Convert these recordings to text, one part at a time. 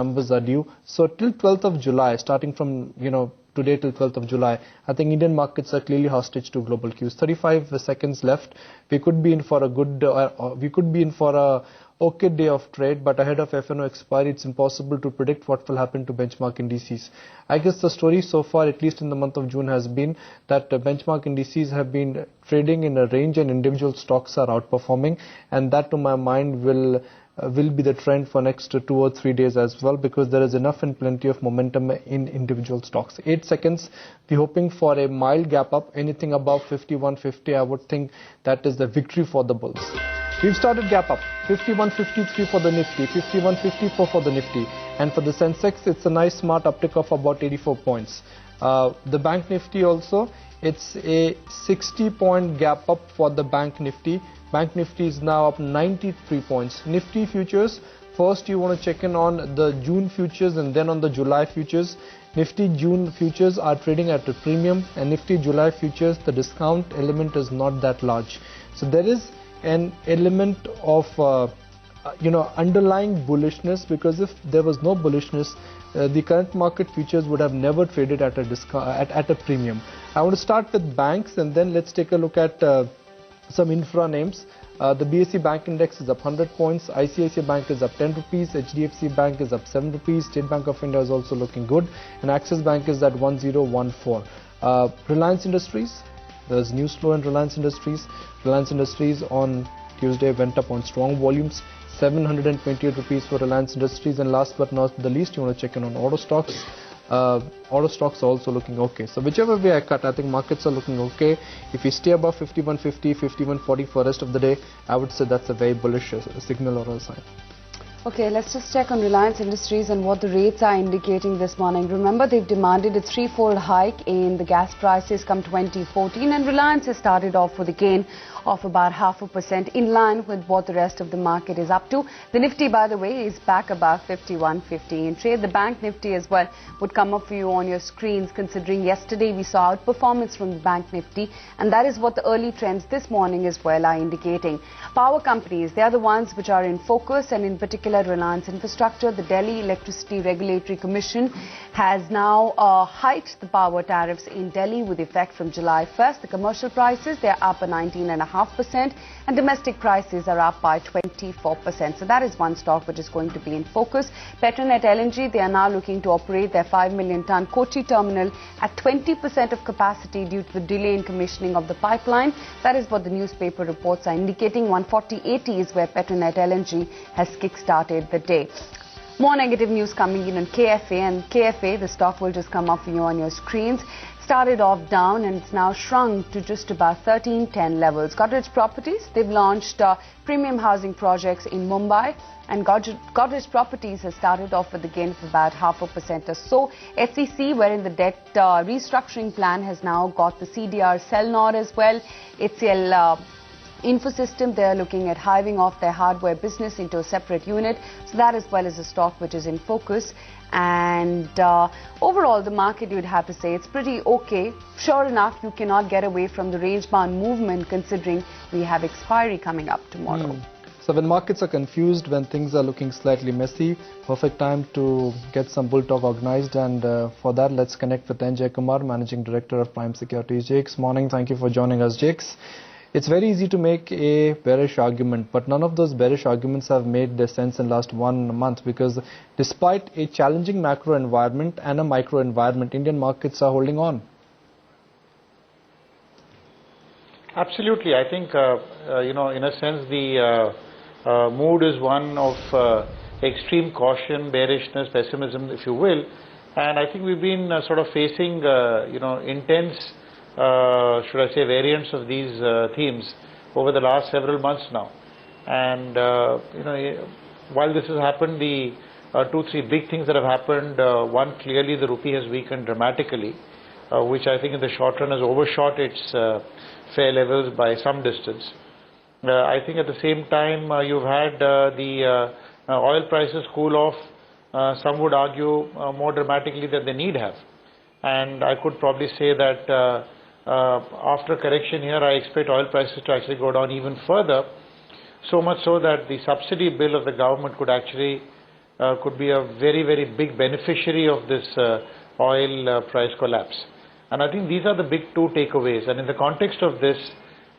numbers are due. So till 12th of July, starting from, today till 12th of July, I think Indian markets are clearly hostage to global cues. 35 seconds left. We could be in for a okay day of trade, but ahead of FNO expiry, it's impossible to predict what will happen to benchmark indices. I guess the story so far, at least in the month of June, has been that benchmark indices have been trading in a range and individual stocks are outperforming, and that to my mind will be the trend for next 2 or 3 days as well, because there is enough and plenty of momentum in individual stocks. 8 seconds, we're hoping for a mild gap up. Anything above 51.50, I would think that is the victory for the bulls. We've started gap up, 51.53 for the Nifty, 51.54 for the Nifty, and for the Sensex, it's a nice smart uptick of about 84 points. The Bank Nifty also, it's a 60-point gap up for the Bank Nifty. Bank Nifty is now up 93 points. Nifty futures, first you want to check in on the June futures and then on the July futures. Nifty June futures are trading at a premium, and Nifty July futures, the discount element is not that large. So there is an element of underlying bullishness, because if there was no bullishness, the current market futures would have never traded at a discount, at a premium. I want to start with banks, and then let's take a look at some infra names. The BSE Bank Index is up 100 points, ICICI Bank is up 10 rupees, HDFC Bank is up 7 rupees, State Bank of India is also looking good, and Axis Bank is at 1014. Reliance Industries, there's news flow in Reliance Industries. Reliance Industries on Tuesday went up on strong volumes, 728 rupees for Reliance Industries. And last but not the least, you want to check in on auto stocks. Auto stocks are also looking okay. So whichever way I cut, I think markets are looking okay. If we stay above 51.50, 51.40 for the rest of the day, I would say that's a very bullish signal or a sign. Okay, let's just check on Reliance Industries and what the rates are indicating this morning. Remember, they've demanded a threefold hike in the gas prices come 2014, and Reliance has started off with a gain of about 0.5%, in line with what the rest of the market is up to. The Nifty, by the way, is back above 51.50 in trade. The Bank Nifty as well would come up for you on your screens, considering yesterday we saw outperformance from the Bank Nifty, and that is what the early trends this morning as well are indicating. Power companies, they are the ones which are in focus, and in particular Reliance Infrastructure. The Delhi Electricity Regulatory Commission has now hiked the power tariffs in Delhi with effect from July 1st. The commercial prices, they are up 19.5%, and domestic prices are up by 24%. So that is one stock which is going to be in focus. Petronet LNG, they are now looking to operate their 5 million ton Kochi terminal at 20% of capacity due to the delay in commissioning of the pipeline. That is what the newspaper reports are indicating. 140.80 is where Petronet LNG has kick-started the day. More negative news coming in on KFA, and KFA, the stock will just come up for you on your screens. Started off down and it's now shrunk to just about 1310 levels. Godrej Properties, they've launched premium housing projects in Mumbai, and Godrej Properties has started off with a gain of about 0.5% or so. SEC, wherein the debt restructuring plan has now got the CDR sell nod as well. HCL Infosystem, they are looking at hiving off their hardware business into a separate unit. So that as well is a stock which is in focus. And overall, the market, you'd have to say, it's pretty okay. Sure enough, you cannot get away from the range-bound movement, considering we have expiry coming up tomorrow. So when markets are confused, when things are looking slightly messy, perfect time to get some bull talk organized. And for that, let's connect with Jayakumar, Managing Director of Prime Securities. Jakes, morning. Thank you for joining us, Jakes. It's very easy to make a bearish argument, but none of those bearish arguments have made their sense in the last 1 month, because despite a challenging macro environment and a micro environment, Indian markets are holding on. Absolutely. I think, in a sense, the mood is one of extreme caution, bearishness, pessimism, if you will. And I think we've been sort of facing, intense should I say, variants of these themes over the last several months now. And, while this has happened, the 2-3 big things that have happened, one, clearly the rupee has weakened dramatically, which I think in the short run has overshot its fair levels by some distance. I think at the same time, you've had the oil prices cool off, some would argue more dramatically than they need have. And I could probably say that after correction here, I expect oil prices to actually go down even further, so much so that the subsidy bill of the government could actually could be a very, very big beneficiary of this oil price collapse. And I think these are the big two takeaways. And in the context of this,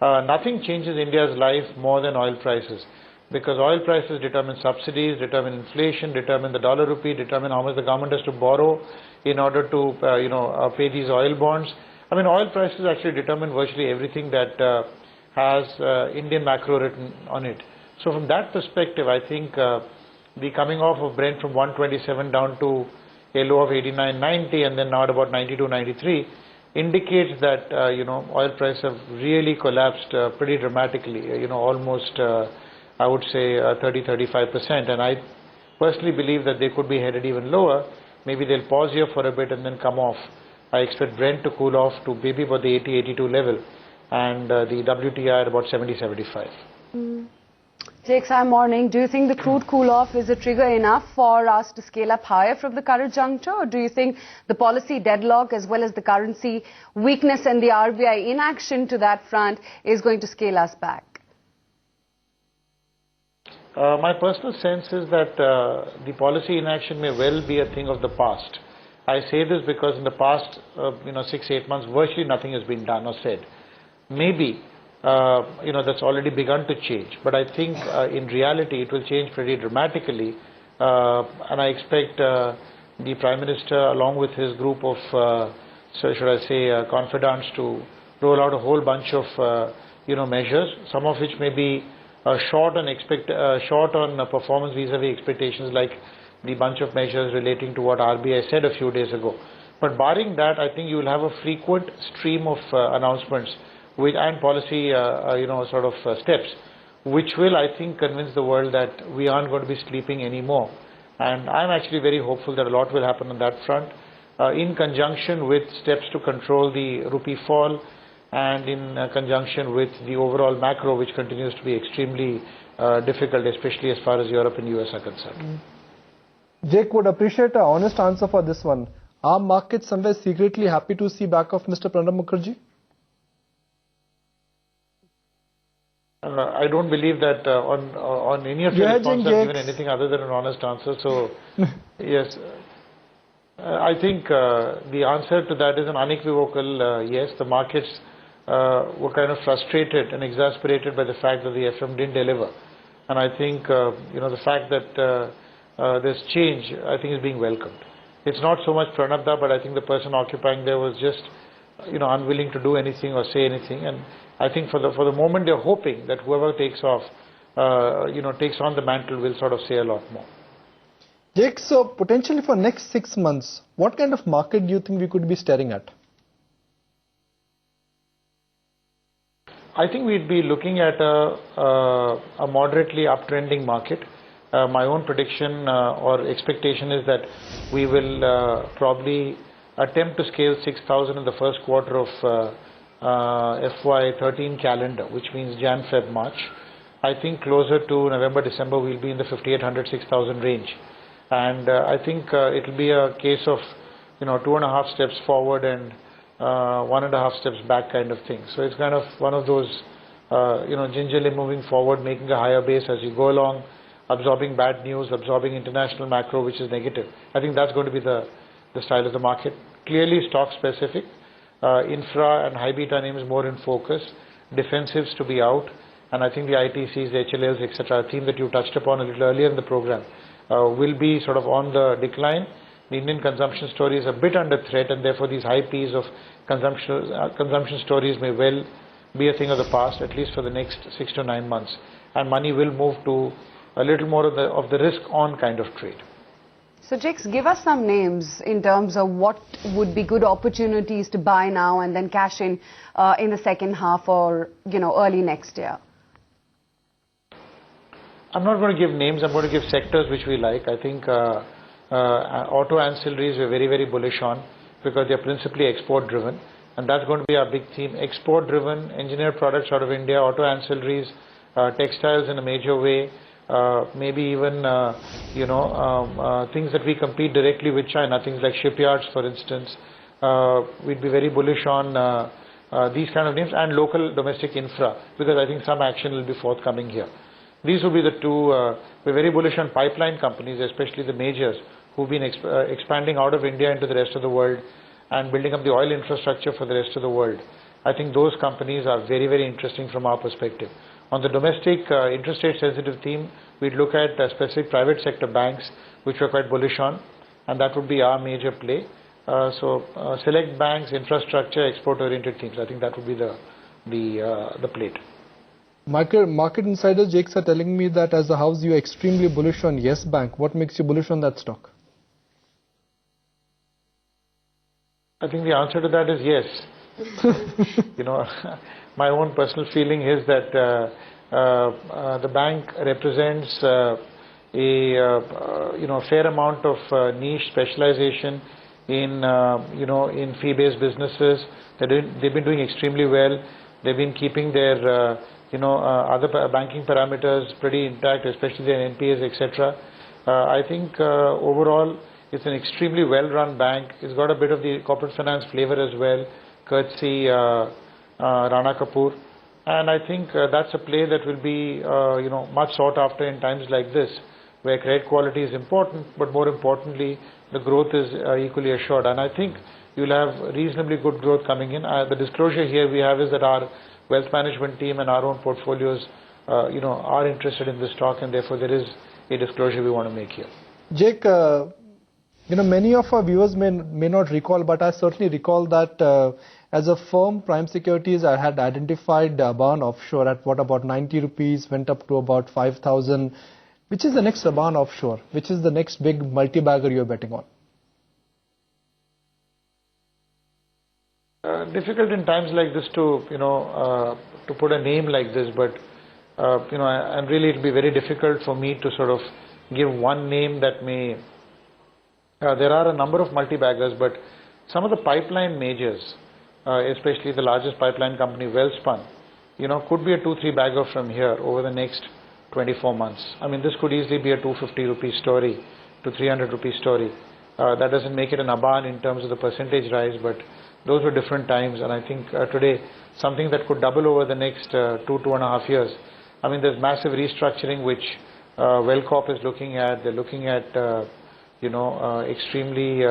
nothing changes India's life more than oil prices, because oil prices determine subsidies, determine inflation, determine the dollar rupee, determine how much the government has to borrow in order to pay these oil bonds. I mean, oil prices actually determine virtually everything that has Indian macro written on it. So from that perspective, I think the coming off of Brent from 127 down to a low of 89.90 and then now at about 92.93 indicates that oil prices have really collapsed pretty dramatically. Almost I would say 30-35%, and I personally believe that they could be headed even lower. Maybe they'll pause here for a bit and then come off. I expect Brent to cool off to maybe about the 80-82 level, and the WTI at about 70-75. JXI morning, do you think the crude cool-off is a trigger enough for us to scale up higher from the current juncture, or do you think the policy deadlock as well as the currency weakness and the RBI inaction to that front is going to scale us back? My personal sense is that the policy inaction may well be a thing of the past. I say this because in the past 6-8 months virtually nothing has been done or said. Maybe that's already begun to change, but I think in reality it will change pretty dramatically, and I expect the Prime Minister along with his group of confidants to roll out a whole bunch of measures, some of which may be short on performance vis-a-vis expectations, like the bunch of measures relating to what RBI said a few days ago. But barring that, I think you will have a frequent stream of announcements and policy steps, which will, I think, convince the world that we aren't going to be sleeping anymore. And I'm actually very hopeful that a lot will happen on that front, in conjunction with steps to control the rupee fall, and in conjunction with the overall macro, which continues to be extremely difficult, especially as far as Europe and US are concerned. Jake would appreciate an honest answer for this one. Are markets somewhere secretly happy to see back of Mr. Pranab Mukherjee? I don't believe that on any of your responses I've given anything other than an honest answer. So, yes, I think the answer to that is an unequivocal yes. The markets were kind of frustrated and exasperated by the fact that the FM didn't deliver. And I think, the fact that there's change, I think, is being welcomed. It's not so much Pranabda, but I think the person occupying there was just, unwilling to do anything or say anything. And I think for the moment they're hoping that whoever takes off, takes on the mantle will sort of say a lot more. Jake, so potentially for next 6 months, what kind of market do you think we could be staring at? I think we'd be looking at a moderately uptrending market. My own prediction or expectation is that we will probably attempt to scale 6,000 in the first quarter of FY13 calendar, which means Jan, Feb, March. I think closer to November, December, we'll be in the 5,800, 6,000 range. And I think it'll be a case of, 2.5 steps forward and 1.5 steps back kind of thing. So it's kind of one of those, gingerly moving forward, making a higher base as you go along, absorbing bad news, absorbing international macro, which is negative. I think that's going to be the style of the market. Clearly stock specific, infra and high beta names more in focus, defensives to be out, and I think the ITCs, the HLLs, etc., a theme that you touched upon a little earlier in the program, will be sort of on the decline. The Indian consumption story is a bit under threat, and therefore these high Ps of consumption stories may well be a thing of the past, at least for the next 6 to 9 months. And money will move to a little more of the risk-on kind of trade. So, Jakes, give us some names in terms of what would be good opportunities to buy now and then cash in the second half or, early next year. I'm not going to give names. I'm going to give sectors which we like. I think auto ancillaries we're very, very bullish on because they're principally export-driven. And that's going to be our big theme. Export-driven, engineered products out of India, auto ancillaries, textiles in a major way. Maybe even, things that we compete directly with China, things like shipyards, for instance. We'd be very bullish on these kind of names and local domestic infra, because I think some action will be forthcoming here. these will be the two. We're very bullish on pipeline companies, especially the majors who've been expanding out of India into the rest of the world and building up the oil infrastructure for the rest of the world. I think those companies are very, very interesting from our perspective. On the domestic interest rate sensitive theme, we'd look at specific private sector banks, which we're quite bullish on, and that would be our major play. Select banks, infrastructure, export-oriented themes. I think that would be the plate. Market insiders, Jakes, are telling me that as a house you're extremely bullish on Yes Bank. What makes you bullish on that stock? I think the answer to that is yes. My own personal feeling is that the bank represents a fair amount of niche specialization in fee-based businesses. They've been doing extremely well. They've been keeping their other banking parameters pretty intact, especially their NPAs, etc. I think overall it's an extremely well-run bank. It's got a bit of the corporate finance flavor as well, courtesy Rana Kapoor. And I think that's a play that will be much sought after in times like this, where credit quality is important, but more importantly, the growth is equally assured. And I think you'll have reasonably good growth coming in. The disclosure here we have is that our wealth management team and our own portfolios, are interested in this stock, and therefore there is a disclosure we want to make here. Jake, many of our viewers may not recall, but I certainly recall that as a firm, Prime Securities had identified Aban Offshore at about 90 rupees, went up to about 5,000. Which is the next Aban Offshore? Which is the next big multi-bagger you're betting on? Difficult in times like this to put a name like this, but and really it'll be very difficult for me to sort of give one name that may. There are a number of multi-baggers, but some of the pipeline majors, especially the largest pipeline company, Welspun, could be a 2-3 bagger from here over the next 24 months. I mean, this could easily be a 250 rupee story to 300 rupee story. That doesn't make it an Aban in terms of the percentage rise, but those were different times, and I think today something that could double over the next 2.5 years. I mean, there's massive restructuring which Wellcorp is looking at. They're looking at extremely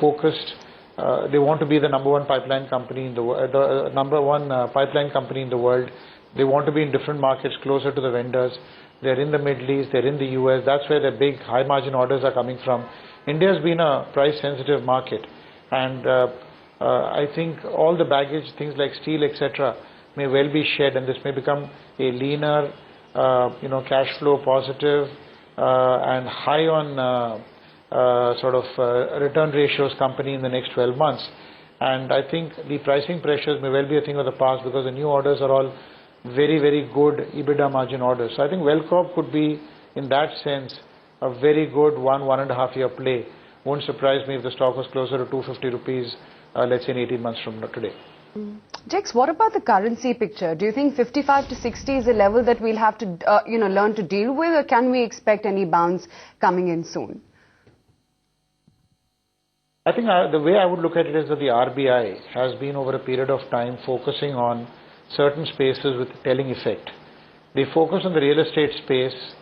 focused. They want to be the number one pipeline company in the pipeline company in the world. They want to be in different markets closer to the vendors. They're in the Middle East, they're in the US. That's where their big high margin orders are coming from. India has been a price sensitive market, and I think all the baggage, things like steel, etc., may well be shed, and this may become a leaner, cash flow positive and high on return ratios company in the next 12 months. And I think the pricing pressures may well be a thing of the past, because the new orders are all very, very good EBITDA margin orders. So I think Wellcorp could be, in that sense, a very good 1.5 year play. Won't surprise me if the stock was closer to 250 rupees, let's say in 18 months from today. Jex, what about the currency picture? Do you think 55 to 60 is a level that we'll have to, learn to deal with, or can we expect any bounce coming in soon? I think the way I would look at it is that the RBI has been over a period of time focusing on certain spaces with telling effect. They focused on the real estate space,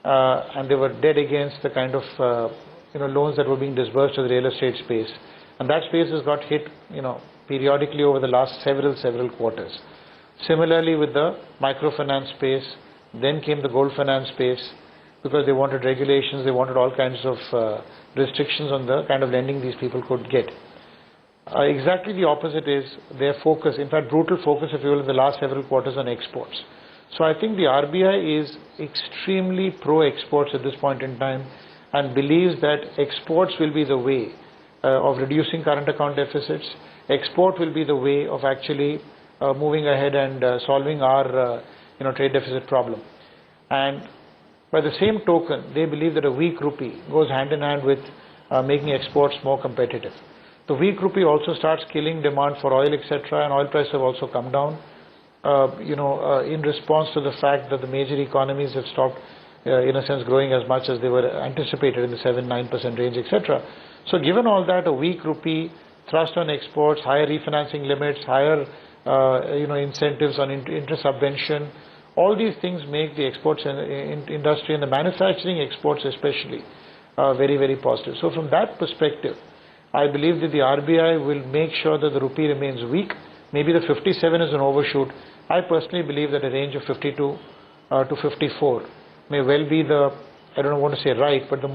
and they were dead against the kind of loans that were being disbursed to the real estate space, and that space has got hit periodically over the last several quarters. Similarly with the microfinance space, then came the gold finance space, because they wanted regulations, they wanted all kinds of restrictions on the kind of lending these people could get. Exactly the opposite is their focus, in fact brutal focus if you will, in the last several quarters on exports. So I think the RBI is extremely pro-exports at this point in time, and believes that exports will be the way of reducing current account deficits. Export will be the way of actually moving ahead and solving our trade deficit problem. And by the same token, they believe that a weak rupee goes hand in hand with making exports more competitive. The weak rupee also starts killing demand for oil, etc., and oil prices have also come down, in response to the fact that the major economies have stopped, in a sense, growing as much as they were anticipated in the 7-9% range, etc. So given all that, a weak rupee, thrust on exports, higher refinancing limits, higher incentives on interest subvention, All these things make the exports industry and the manufacturing exports especially very, very positive. So from that perspective, I believe that the RBI will make sure that the rupee remains weak. Maybe the 57 is an overshoot. I personally believe that a range of 52 to 54 may well be the, I don't want to say right, but the